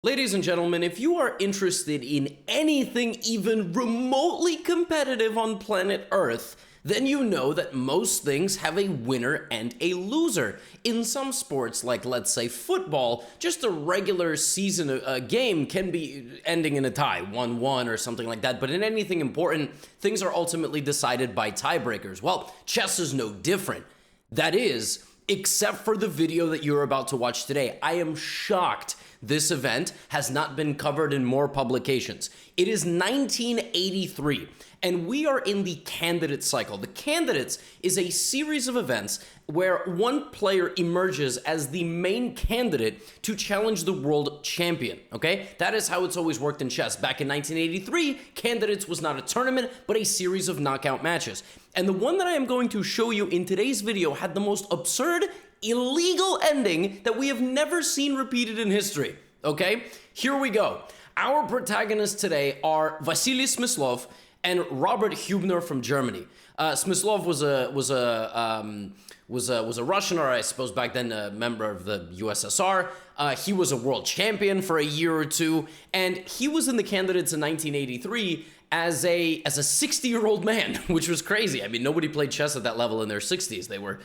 Ladies and gentlemen, if you are interested in anything even remotely competitive on planet Earth, then you know that most things have a winner and a loser. In some sports, like let's say football, just a regular season game can be ending in a tie, 1-1 or something like that. But in anything important, things are ultimately decided by tiebreakers. Well, chess is no different. That is, except for the video that you're about to watch today. I am shocked this event has not been covered in more publications. It is 1983, and we are in the candidate cycle. The candidates is a series of events where one player emerges as the main candidate to challenge the world champion, okay? That is how it's always worked in chess. Back in 1983, candidates was not a tournament, but a series of knockout matches. And the one that I am going to show you in today's video had the most absurd, illegal ending that we have never seen repeated in history, okay? Here we go. Our protagonists today are Vasily Smyslov and Robert Hübner from Germany. Smyslov was a Russian, or I suppose back then a member of the USSR. He was a world champion for a year or two, and he was in the candidates in 1983 as a 60-year-old man, which was crazy. I mean, nobody played chess at that level in their 60s. They were,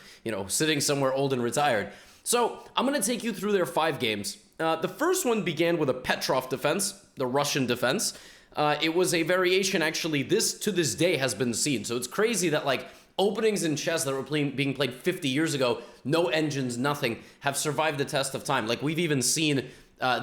sitting somewhere old and retired. So I'm going to take you through their 5 games. The first one began with a Petrov defense, the Russian defense. It was a variation, actually, to this day has been seen. So it's crazy that, like, openings in chess that were being played 50 years ago, no engines, nothing, have survived the test of time. Like, we've even seen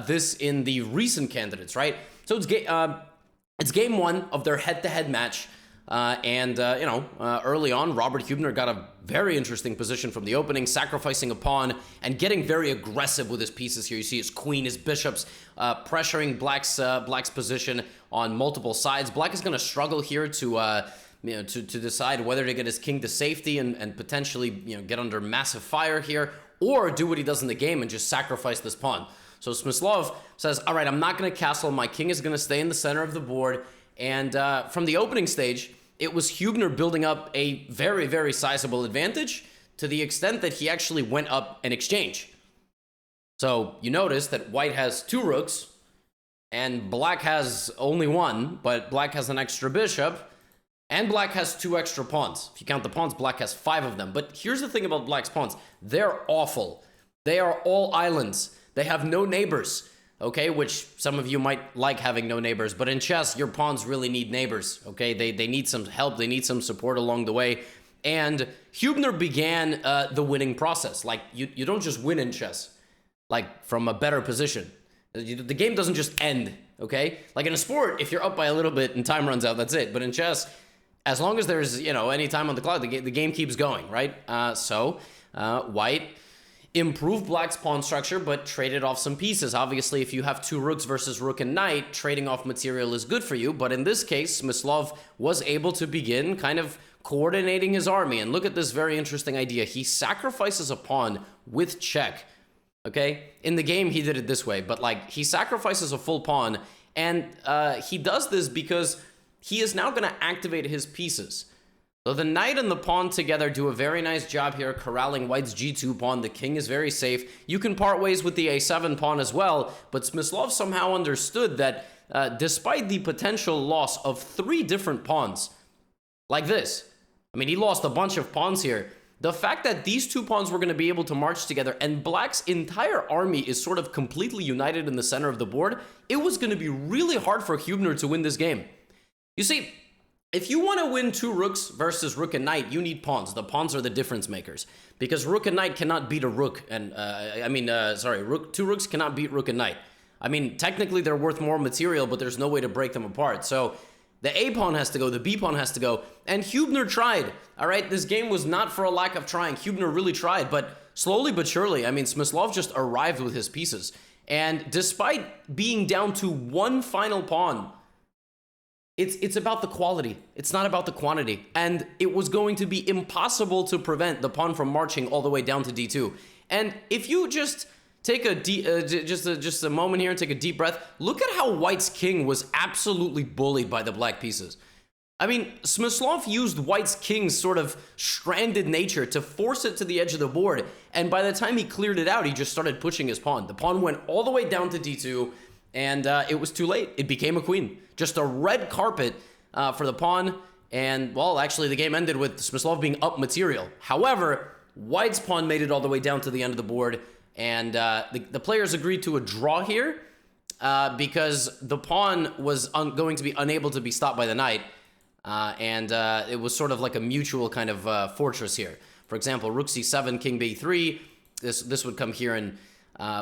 this in the recent candidates, right? So it's game 1 of their head-to-head match. Early on, Robert Hübner got a very interesting position from the opening, sacrificing a pawn and getting very aggressive with his pieces here. You see his queen, his bishops, pressuring Black's position on multiple sides. Black is going to struggle here to decide whether to get his king to safety and potentially, get under massive fire here, or do what he does in the game and just sacrifice this pawn. So Smyslov says, all right, I'm not going to castle. My king is going to stay in the center of the board. And from the opening stage, it was Hübner building up a very, very sizable advantage to the extent that he actually went up an exchange. So you notice that white has 2 rooks and black has only 1, but black has an extra bishop and black has 2 extra pawns. If you count the pawns, black has 5 of them. But here's the thing about black's pawns. They're awful. They are all islands. They have no neighbors. Okay, which some of you might like having no neighbors, but in chess, your pawns really need neighbors, okay? They need some help, they need some support along the way, and Hübner began the winning process. Like, you don't just win in chess, like, from a better position. The game doesn't just end, okay? Like in a sport, if you're up by a little bit and time runs out, that's it. But in chess, as long as there's, any time on the clock, the game keeps going, right? White improved black's pawn structure, but traded off some pieces. Obviously, if you have 2 rooks versus rook and knight, trading off material is good for you. But in this case, Smyslov was able to begin kind of coordinating his army. And look at this very interesting idea. He sacrifices a pawn with check. Okay? In the game, he did it this way. But, like, he sacrifices a full pawn. And he does this because he is now going to activate his pieces. So the knight and the pawn together do a very nice job here corralling white's g2 pawn. The king is very safe. You can part ways with the a7 pawn as well, but Smyslov somehow understood that despite the potential loss of 3 different pawns, like this, I mean, he lost a bunch of pawns here. The fact that these 2 pawns were going to be able to march together and black's entire army is sort of completely united in the center of the board, it was going to be really hard for Hübner to win this game. You see, if you want to win 2 rooks versus rook and knight, you need pawns. The pawns are the difference makers. Because rook and knight cannot beat a rook. And, 2 rooks cannot beat rook and knight. I mean, technically they're worth more material, but there's no way to break them apart. So the A pawn has to go, the B pawn has to go. And Hübner tried, all right? This game was not for a lack of trying. Hübner really tried, but slowly but surely, I mean, Smyslov just arrived with his pieces. And despite being down to 1 final pawn, it's about the quality. It's not about the quantity. And it was going to be impossible to prevent the pawn from marching all the way down to d2. And if you just take a moment here and take a deep breath, look at how white's king was absolutely bullied by the black pieces. I mean, Smyslov used white's king's sort of stranded nature to force it to the edge of the board. And by the time he cleared it out, he just started pushing his pawn. The pawn went all the way down to d2. and it was too late. It became a queen. Just a red carpet for the pawn, and, well, actually the game ended with Smyslov being up material. However, White's pawn made it all the way down to the end of the board, and the players agreed to a draw here because the pawn was going to be unable to be stopped by the knight, and it was sort of like a mutual kind of fortress here. For example, rook c7, king b3, this would come here, and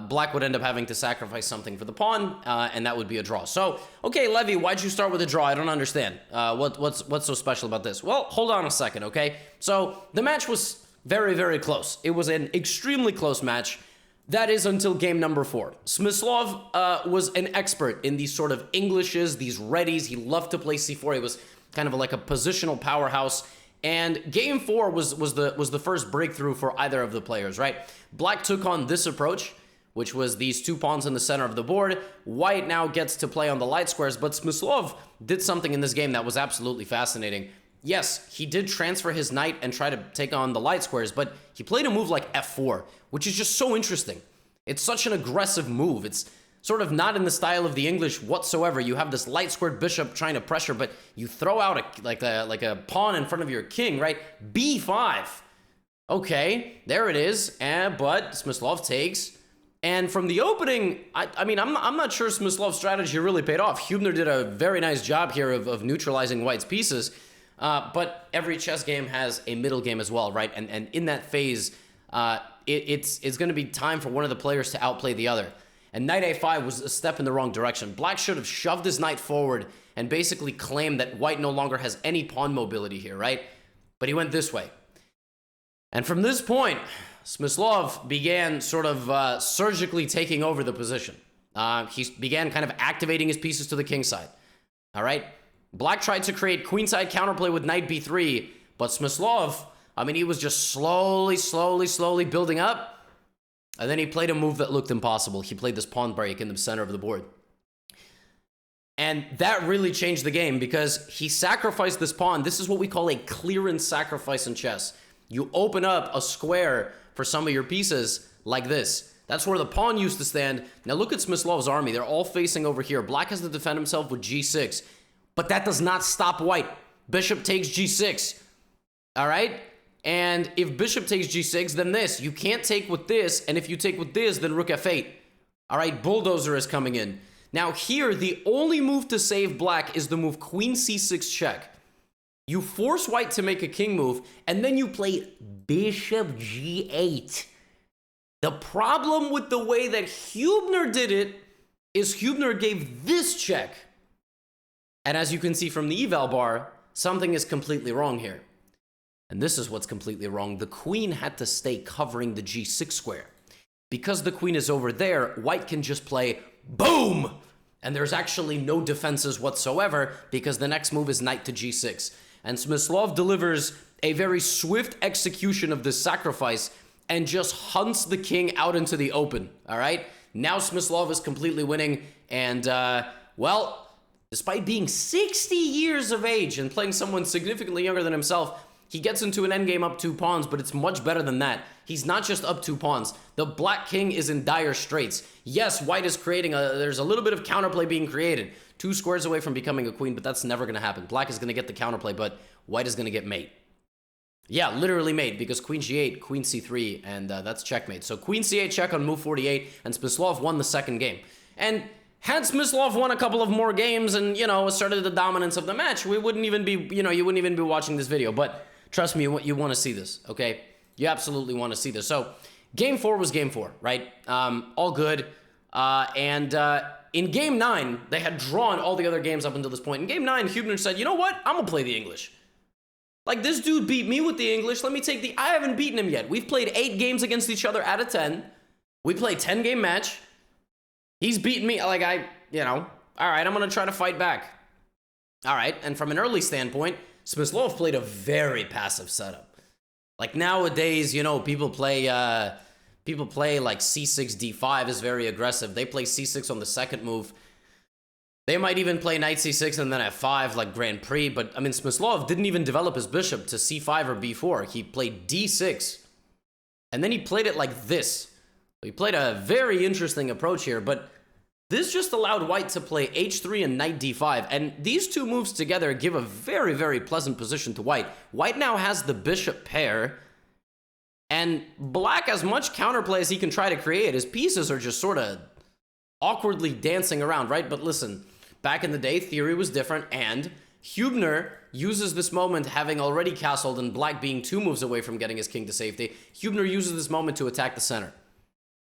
black would end up having to sacrifice something for the pawn, and that would be a draw. So, okay, Levy, why'd you start with a draw? I don't understand. What's so special about this? Well, hold on a second, okay? So, the match was very, very close. It was an extremely close match. That is until game number 4. Smyslov was an expert in these sort of Englishes, these readies. He loved to play c4. He was kind of like a positional powerhouse. And game 4 was the first breakthrough for either of the players, right? Black took on this approach, which was these 2 pawns in the center of the board. White now gets to play on the light squares, but Smyslov did something in this game that was absolutely fascinating. Yes, he did transfer his knight and try to take on the light squares, but he played a move like f4, which is just so interesting. It's such an aggressive move. It's sort of not in the style of the English whatsoever. You have this light squared bishop trying to pressure, but you throw out like a pawn in front of your king, right? b5. Okay, there it is. But Smyslov takes. And from the opening, I mean, I'm not sure Smyslov's strategy really paid off. Hübner did a very nice job here of neutralizing White's pieces. But every chess game has a middle game as well, right? And in that phase, it's going to be time for one of the players to outplay the other. And knight a5 was a step in the wrong direction. Black should have shoved his knight forward and basically claimed that White no longer has any pawn mobility here, right? But he went this way. And from this point, Smyslov began sort of surgically taking over the position. He began kind of activating his pieces to the king side. All right? Black tried to create queenside counterplay with knight b3, but Smyslov, I mean, he was just slowly building up. And then he played a move that looked impossible. He played this pawn break in the center of the board. And that really changed the game because he sacrificed this pawn. This is what we call a clearance sacrifice in chess. You open up a square for some of your pieces like this. That's where the pawn used to stand. Now look at Smyslov's army. They're all facing over here. Black has to defend himself with g6. But that does not stop White. Bishop takes g6. All right? And if bishop takes g6, then this. You can't take with this, and if you take with this, then rook f8. All right, bulldozer is coming in. Now here, the only move to save black is the move queen c6 check. You force White to make a king move, and then you play bishop g8. The problem with the way that Hübner did it is Hübner gave this check. And as you can see from the eval bar, something is completely wrong here. And this is what's completely wrong. The queen had to stay covering the g6 square. Because the queen is over there, White can just play boom! And there's actually no defenses whatsoever because the next move is knight to g6. And Smyslov delivers a very swift execution of this sacrifice and just hunts the king out into the open, all right? Now Smyslov is completely winning, and, well, despite being 60 years of age and playing someone significantly younger than himself, he gets into an endgame up 2 pawns, but it's much better than that. He's not just up 2 pawns. The black king is in dire straits. Yes, White is creating there's a little bit of counterplay being created. 2 squares away from becoming a queen, but that's never going to happen. Black is going to get the counterplay, but White is going to get mate. Yeah, literally mate, because queen g8, queen c3, and that's checkmate. So queen c8 check on move 48, and Smyslov won the second game. And had Smyslov won a couple of more games and, you know, asserted the dominance of the match, we wouldn't even be, you know, you wouldn't even be watching this video. But trust me, you want to see this, okay? You absolutely want to see this. So game 4 was game 4, right? All good. In game 9, they had drawn all the other games up until this point. In game 9, Hübner said, you know what? I'm going to play the English. Like, this dude beat me with the English. Let me take the... I haven't beaten him yet. We've played 8 games against each other out of 10. We play 10-game match. He's beaten me. Like, you know, all right, I'm going to try to fight back. All right, and from an early standpoint, Smyslov played a very passive setup. Like, nowadays, you know, people play like c6, d5 is very aggressive. They play c6 on the second move. They might even play knight c6 and then f5 like Grand Prix, but I mean, Smyslov didn't even develop his bishop to c5 or b4. He played d6, and then he played it like this. He played a very interesting approach here, but This just allowed white to play h3 and knight d5, and these two moves together give a very, very pleasant position to white. White now has the bishop pair, and black, as much counterplay as he can try to create, his pieces are just sort of awkwardly dancing around, right? But listen, back in the day, theory was different, and Hübner uses this moment, having already castled and black being 2 moves away from getting his king to safety. Hübner uses this moment to attack the center.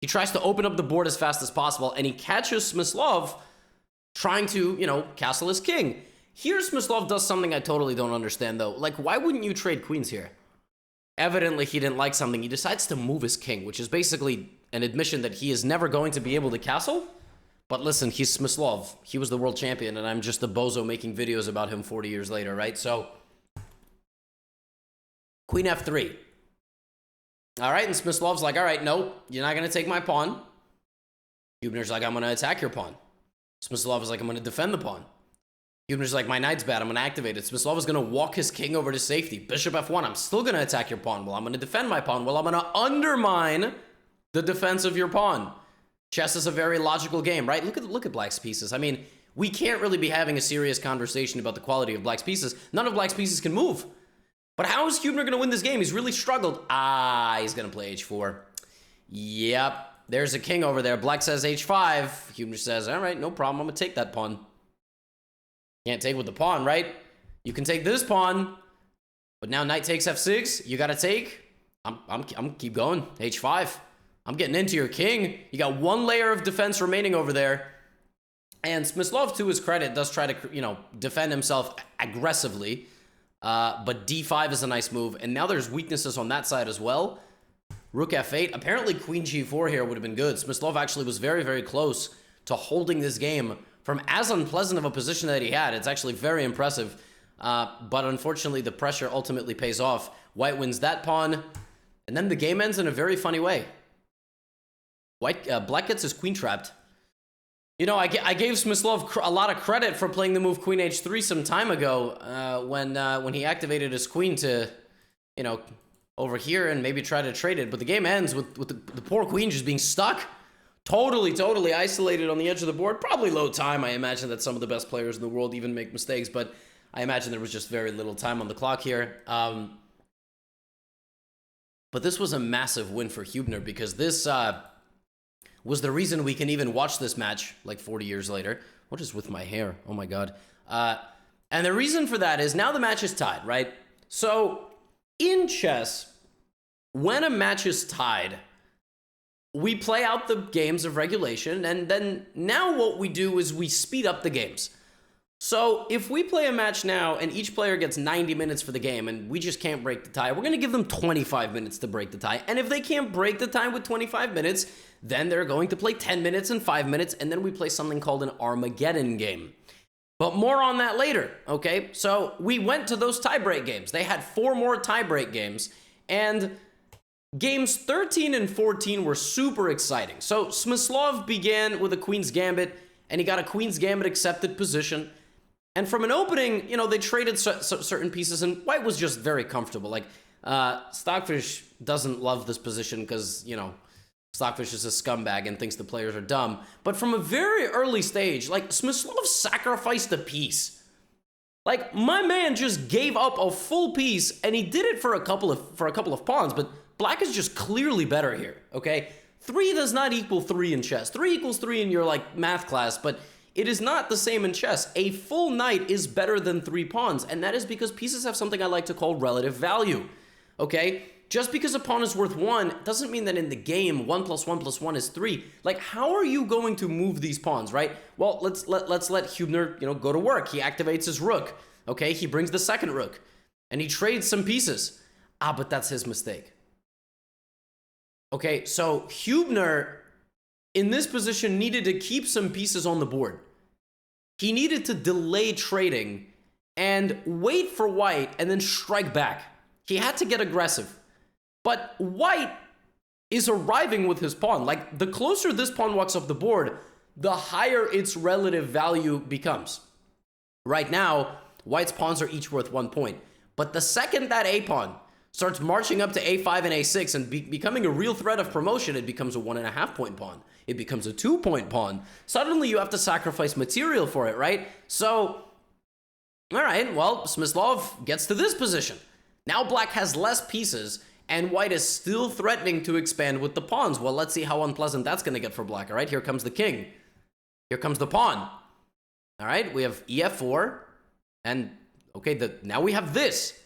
He tries to open up the board as fast as possible, and he catches Smyslov trying to, castle his king. Here, Smyslov does something I totally don't understand, though. Like, why wouldn't you trade queens here? Evidently, he didn't like something. He decides to move his king, which is basically an admission that he is never going to be able to castle. But listen, he's Smyslov. He was the world champion, and I'm just a bozo making videos about him 40 years later, right? So, queen f3. All right, and Smyslov's like, all right, no, you're not going to take my pawn. Hübner's like, I'm going to attack your pawn. Smyslov is like, I'm going to defend the pawn. Hübner's like, my knight's bad, I'm going to activate it. Smyslov is going to walk his king over to safety. Bishop f1, I'm still going to attack your pawn. Well, I'm going to defend my pawn. Well, I'm going to undermine the defense of your pawn. Chess is a very logical game, right? Look at black's pieces. I mean, we can't really be having a serious conversation about the quality of black's pieces. None of black's pieces can move. But how is Hübner going to win this game? He's really struggled. He's going to play h4. Yep, there's a king over there. Black says h5. Hübner says, all right, no problem. I'm going to take that pawn. Can't take with the pawn, right? You can take this pawn. But now knight takes f6. You got to take. I'm keep going. h5. I'm getting into your king. You got one layer of defense remaining over there. And Smyslov, to his credit, does try to, defend himself aggressively. But d5 is a nice move. And now there's weaknesses on that side as well. Rook f8. Apparently queen g4 here would have been good. Smyslov actually was very, very close to holding this game from as unpleasant of a position that he had. It's actually very impressive. But unfortunately, the pressure ultimately pays off. White wins that pawn. And then the game ends in a very funny way. Black gets his queen trapped. I gave Smyslov a lot of credit for playing the move queen h3 some time ago when he activated his queen to, over here and maybe try to trade it. But the game ends with the poor queen just being stuck. Totally isolated on the edge of the board. Probably low time. I imagine that some of the best players in the world even make mistakes, but I imagine there was just very little time on the clock here. But this was a massive win for Hübner because this was the reason we can even watch this match like 40 years later. What is with my hair? Oh my God. And the reason for that is now the match is tied, right? So in chess, when a match is tied, we play out the games of regulation, and then now what we do is we speed up the games. So if we play a match now and each player gets 90 minutes for the game and we just can't break the tie, we're going to give them 25 minutes to break the tie. And if they can't break the tie with 25 minutes, then they're going to play 10 minutes and 5 minutes, and then we play something called an Armageddon game. But more on that later, okay? So we went to those tiebreak games. They had 4 more tiebreak games, and games 13 and 14 were super exciting. So Smyslov began with a Queen's Gambit, and he got a Queen's Gambit accepted position. And from an opening, they traded certain pieces, and white was just very comfortable. Like, Stockfish doesn't love this position because, Stockfish is a scumbag and thinks the players are dumb. But from a very early stage, like, Smyslov sacrificed a piece. Like, my man just gave up a full piece, and he did it for a couple of pawns, but black is just clearly better here, okay? 3 does not equal 3 in chess. 3 equals 3 in your, math class, but it is not the same in chess. A full knight is better than 3 pawns, and that is because pieces have something I like to call relative value, okay? Just because a pawn is worth 1 doesn't mean that in the game 1 + 1 + 1 is 3. Like, how are you going to move these pawns, right? Well, let's let Hübner, go to work. He activates his rook, okay? He brings the second rook, and he trades some pieces. But that's his mistake. Okay, so Hübner, in this position, needed to keep some pieces on the board. He needed to delay trading and wait for white and then strike back. He had to get aggressive. But white is arriving with his pawn. Like, the closer this pawn walks off the board, the higher its relative value becomes. Right now, white's pawns are each worth 1 point. But the second that a pawn starts marching up to a5 and a6 and becoming a real threat of promotion, it becomes a 1.5 point pawn. It becomes a 2 point pawn. Suddenly you have to sacrifice material for it, right? So, all right, well, Smyslov gets to this position. Now black has less pieces, and white is still threatening to expand with the pawns. Well, let's see how unpleasant that's going to get for black, all right? Here comes the king. Here comes the pawn. All right, we have ef4, and, okay, now we have this.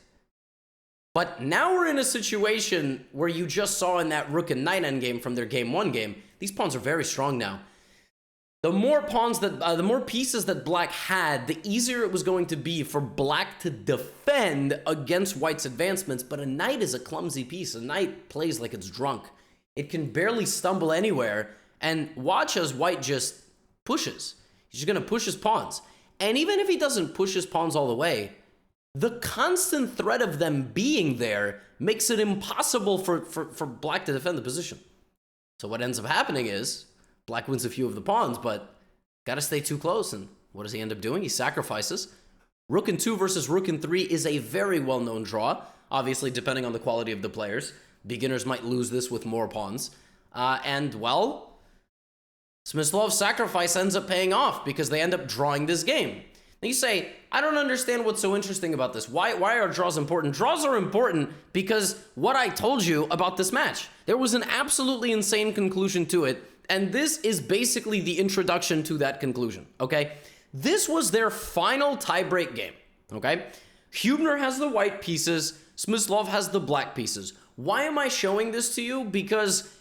But now we're in a situation where you just saw in that rook and knight endgame from their game 1 game, these pawns are very strong now. The more pawns that, the more pieces that black had, the easier it was going to be for black to defend against white's advancements. But a knight is a clumsy piece. A knight plays like it's drunk. It can barely stumble anywhere. And watch as white just pushes. He's just going to push his pawns. And even if he doesn't push his pawns all the way, the constant threat of them being there makes it impossible for black to defend the position. So what ends up happening is black wins a few of the pawns, but got to stay too close. And what does he end up doing? He sacrifices. Rook and 2 versus rook and 3 is a very well-known draw. Obviously, depending on the quality of the players. Beginners might lose this with more pawns. And, well, Smyslov's sacrifice ends up paying off because they end up drawing this game. Now you say, I don't understand what's so interesting about this. Why are draws important? Draws are important because what I told you about this match. There was an absolutely insane conclusion to it, and this is basically the introduction to that conclusion, okay? This was their final tiebreak game, okay? Hubner has the white pieces, Smyslov has the black pieces. Why am I showing this to you? Because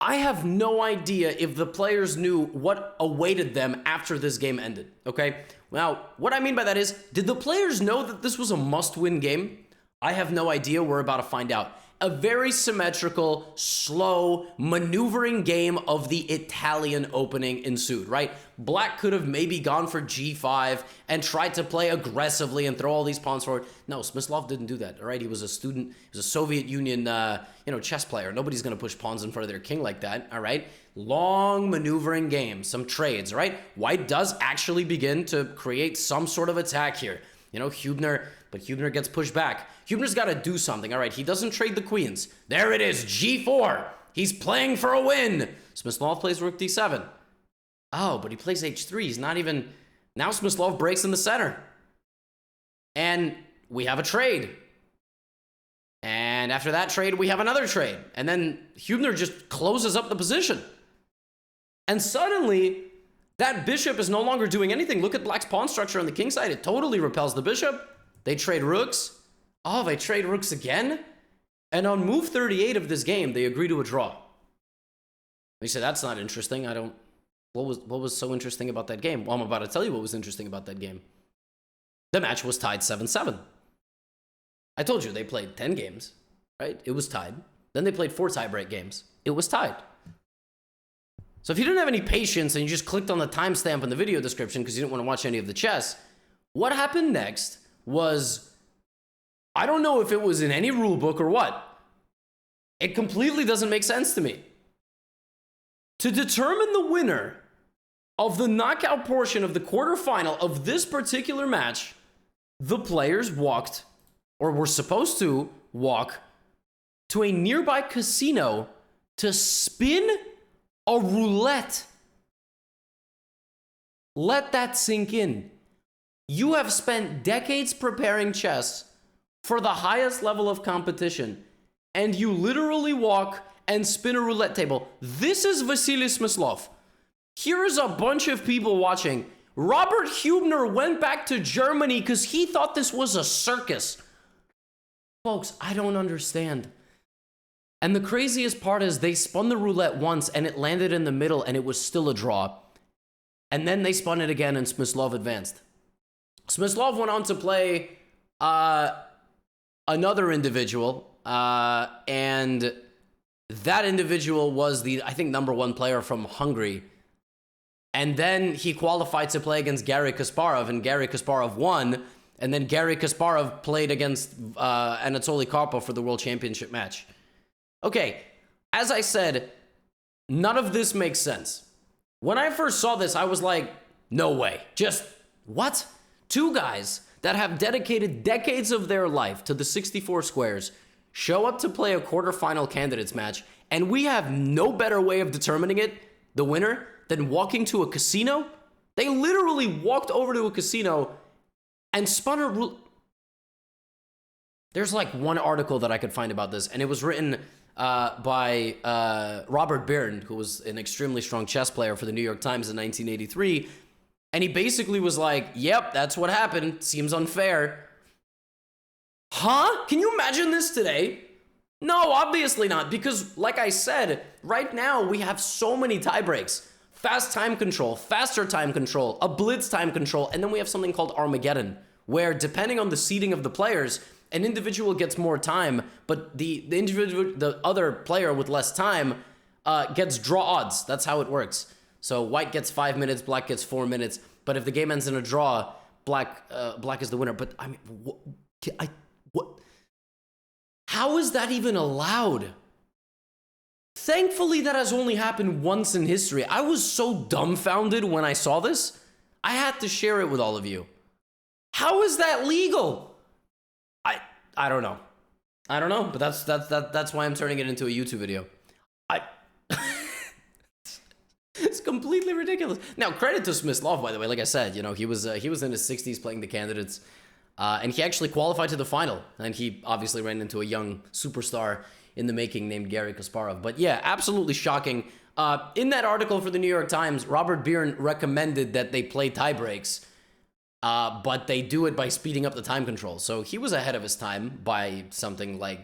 I have no idea if the players knew what awaited them after this game ended, okay? Now, what I mean by that is, did the players know that this was a must-win game? I have no idea. We're about to find out. A very symmetrical, slow, maneuvering game of the Italian opening ensued, right? Black could have maybe gone for g5 and tried to play aggressively and throw all these pawns forward. No, Smyslov didn't do that, all right? He was a student, he was a Soviet Union, chess player. Nobody's going to push pawns in front of their king like that, all right? Long maneuvering game, some trades, right? White does actually begin to create some sort of attack here. You know, Hubner gets pushed back. Hubner's got to do something. All right, he doesn't trade the queens. There it is, g4. He's playing for a win. Smyslov plays rook d7. Oh, but he plays h3. He's not even... Now Smyslov breaks in the center. And we have a trade. And after that trade, we have another trade. And then Hubner just closes up the position. And suddenly, that bishop is no longer doing anything. Look at black's pawn structure on the king side. It totally repels the bishop. They trade rooks. Oh, they trade rooks again? And on move 38 of this game, they agree to a draw. You say, that's not interesting. What was so interesting about that game? Well, I'm about to tell you what was interesting about that game. The match was tied 7-7. I told you, they played 10 games, right? It was tied. Then they played 4 tiebreak games. It was tied. So if you didn't have any patience and you just clicked on the timestamp in the video description because you didn't want to watch any of the chess, what happened next was, I don't know if it was in any rule book or what. It completely doesn't make sense to me. To determine the winner of the knockout portion of the quarterfinal of this particular match, the players walked, or were supposed to walk, to a nearby casino to spin a roulette. Let that sink in. You have spent decades preparing chess for the highest level of competition, and you literally walk and spin a roulette table. This is Vasily Smyslov. Here is a bunch of people watching. Robert Hubner went back to Germany because he thought this was a circus. Folks, I don't understand. And the craziest part is they spun the roulette once and it landed in the middle and it was still a draw. And then they spun it again and Smyslov advanced. Smyslov went on to play another individual, and that individual was the, I think, #1 player from Hungary. And then he qualified to play against Garry Kasparov, and Garry Kasparov won. And then Garry Kasparov played against Anatoly Karpov for the World Championship match. Okay, as I said, none of this makes sense. When I first saw this, I was like, no way. Just, what? 2 guys that have dedicated decades of their life to the 64 squares show up to play a quarterfinal candidates match, and we have no better way of determining it, the winner, than walking to a casino? They literally walked over to a casino and spun a rule. There's like one article that I could find about this, and it was written by Robert Byrne, who was an extremely strong chess player for the New York Times in 1983. And he basically was like, yep, that's what happened. Seems unfair. Huh? Can you imagine this today? No, obviously not. Because like I said, right now we have so many tie breaks. Fast time control, faster time control, a blitz time control, and then we have something called Armageddon, where depending on the seeding of the players, an individual gets more time, but the other player with less time gets draw odds. That's how it works. So white gets 5 minutes, black gets 4 minutes. But if the game ends in a draw, black is the winner. But I mean, what? How is that even allowed? Thankfully, that has only happened once in history. I was so dumbfounded when I saw this. I had to share it with all of you. How is that legal? I don't know. I don't know, but that's why I'm turning it into a YouTube video. It's completely ridiculous. Now, credit to Smyslov, by the way. Like I said, you know, he was in his 60s playing the candidates, and he actually qualified to the final. And he obviously ran into a young superstar in the making named Garry Kasparov. But yeah, absolutely shocking. In that article for the New York Times, Robert Byrne recommended that they play tie breaks, but they do it by speeding up the time control. So he was ahead of his time by something like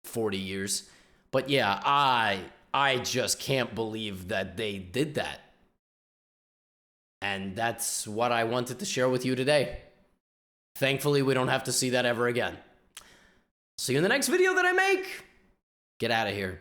40 years. But yeah, I just can't believe that they did that. And that's what I wanted to share with you today. Thankfully, we don't have to see that ever again. See you in the next video that I make. Get out of here.